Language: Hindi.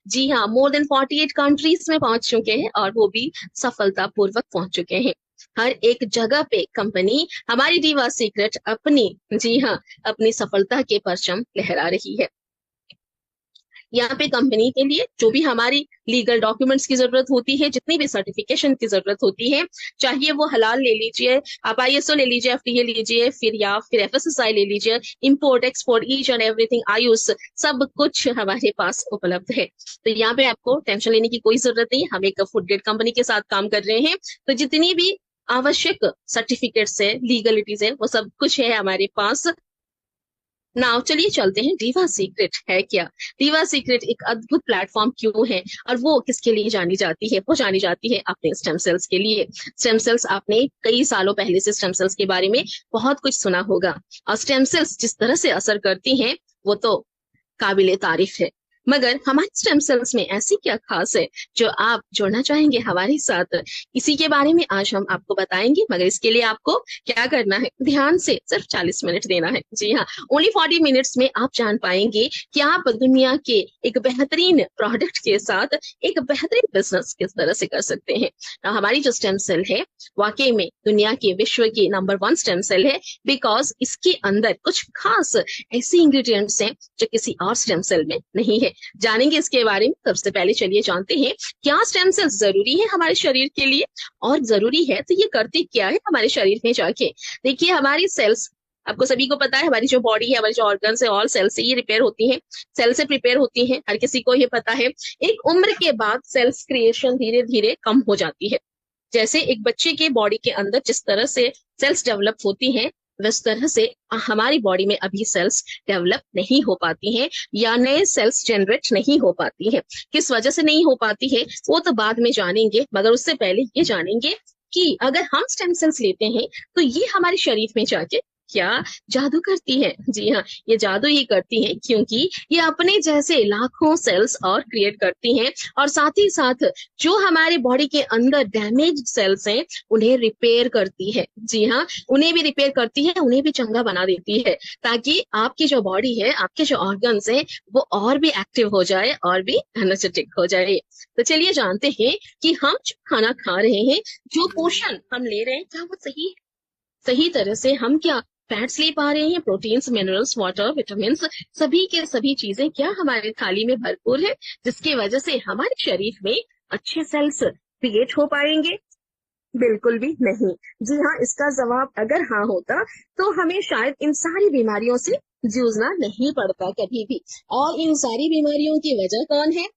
जी हाँ, मोर देन 48 कंट्रीज में पहुंच चुके हैं और वो भी सफलतापूर्वक पहुंच चुके हैं। हर एक जगह पे कंपनी हमारी डीवा सीक्रेट अपनी, जी हाँ, अपनी सफलता के परचम लहरा रही है। यहाँ पे कंपनी के लिए जो भी हमारी लीगल डॉक्यूमेंट्स की जरूरत होती है, जितनी भी सर्टिफिकेशन की जरूरत होती है, चाहिए वो हलाल ले लीजिए, आप आईएसओ ले लीजिए, एफडीए लीजिए, फिर या फिर एफएसएसआई ले लीजिए, import export each and everything, Ayush, सब कुछ हमारे पास उपलब्ध है। तो यहाँ पे आपको टेंशन लेने की कोई जरूरत नहीं। हम एक फूड ग्रेड कंपनी के साथ काम कर रहे हैं, तो जितनी भी आवश्यक सर्टिफिकेट्स है, लीगलिटीज है, वो सब कुछ है हमारे पास। नाउ चलिए चलते हैं, डीवा सीक्रेट है क्या। डीवा सीक्रेट एक अद्भुत प्लेटफॉर्म क्यों है और वो किसके लिए जानी जाती है? वो जानी जाती है अपने स्टेम सेल्स के लिए। स्टेम सेल्स, आपने कई सालों पहले से स्टेम सेल्स के बारे में बहुत कुछ सुना होगा, और स्टेम सेल्स जिस तरह से असर करती हैं वो तो काबिले तारीफ है। मगर हमारे स्टेम सेल्स में ऐसी क्या खास है जो आप जोड़ना चाहेंगे हमारे साथ? इसी के बारे में आज हम आपको बताएंगे, मगर इसके लिए आपको क्या करना है, ध्यान से सिर्फ 40 मिनट देना है। जी हाँ, ओनली 40 मिनट्स में आप जान पाएंगे कि आप दुनिया के एक बेहतरीन प्रोडक्ट के साथ एक बेहतरीन बिजनेस किस तरह से कर सकते हैं। हमारी जो स्टेम सेल है वाकई में दुनिया के, विश्व की नंबर 1 स्टेम सेल है, बिकॉज इसके अंदर कुछ खास ऐसे इंग्रेडिएंट्स हैं जो किसी और स्टेम सेल में नहीं है। जानेंगे इसके बारे में। सबसे पहले चलिए जानते हैं क्या स्टेम सेल्स जरूरी है हमारे शरीर के लिए, और जरूरी है तो ये करते क्या है हमारे शरीर में जाके। देखिए, हमारी सेल्स, आपको सभी को पता है, हमारी जो बॉडी है, हमारी जो ऑर्गन्स है, ऑल सेल से ये रिपेयर होती हैं, सेल से प्रिपेयर होती हैं, हर किसी को ये पता है। एक उम्र के बाद सेल्स क्रिएशन धीरे धीरे कम हो जाती है। जैसे एक बच्चे के बॉडी के अंदर जिस तरह से सेल्स डेवलप होती हैं, उस तरह से हमारी बॉडी में अभी सेल्स डेवलप नहीं हो पाती हैं, या नए सेल्स जनरेट नहीं हो पाती हैं। किस वजह से नहीं हो पाती है वो तो बाद में जानेंगे, मगर उससे पहले ये जानेंगे कि अगर हम स्टेम सेल्स लेते हैं तो ये हमारे शरीर में जाके क्या जादू करती है। जी हाँ, ये जादू ही करती है, क्योंकि ये अपने जैसे लाखों सेल्स और क्रिएट करती हैं, और साथ ही साथ जो हमारे बॉडी के अंदर डैमेज सेल्स हैं उन्हें रिपेयर करती है। जी हाँ, उन्हें भी रिपेयर करती है, उन्हें भी चंगा बना देती है, ताकि आपकी जो बॉडी है, आपके जो ऑर्गन्स हैं, वो और भी एक्टिव हो जाए और भी एनर्जेटिक हो जाए। तो चलिए जानते हैं कि हम जो खाना खा रहे हैं, जो पोषण हम ले रहे हैं, क्या वो सही सही तरह से हम क्या फैट्स ले पा रहे हैं, प्रोटीन्स, मिनरल्स, वाटर, विटामिन, सभी के सभी चीजें क्या हमारे थाली में भरपूर है, जिसकी वजह से हमारे शरीर में अच्छे सेल्स क्रिएट हो पाएंगे? बिल्कुल भी नहीं। जी हाँ, इसका जवाब अगर हाँ होता तो हमें शायद इन सारी बीमारियों से जूझना नहीं पड़ता कभी भी। और इन सारी बीमारियों की वजह कौन है?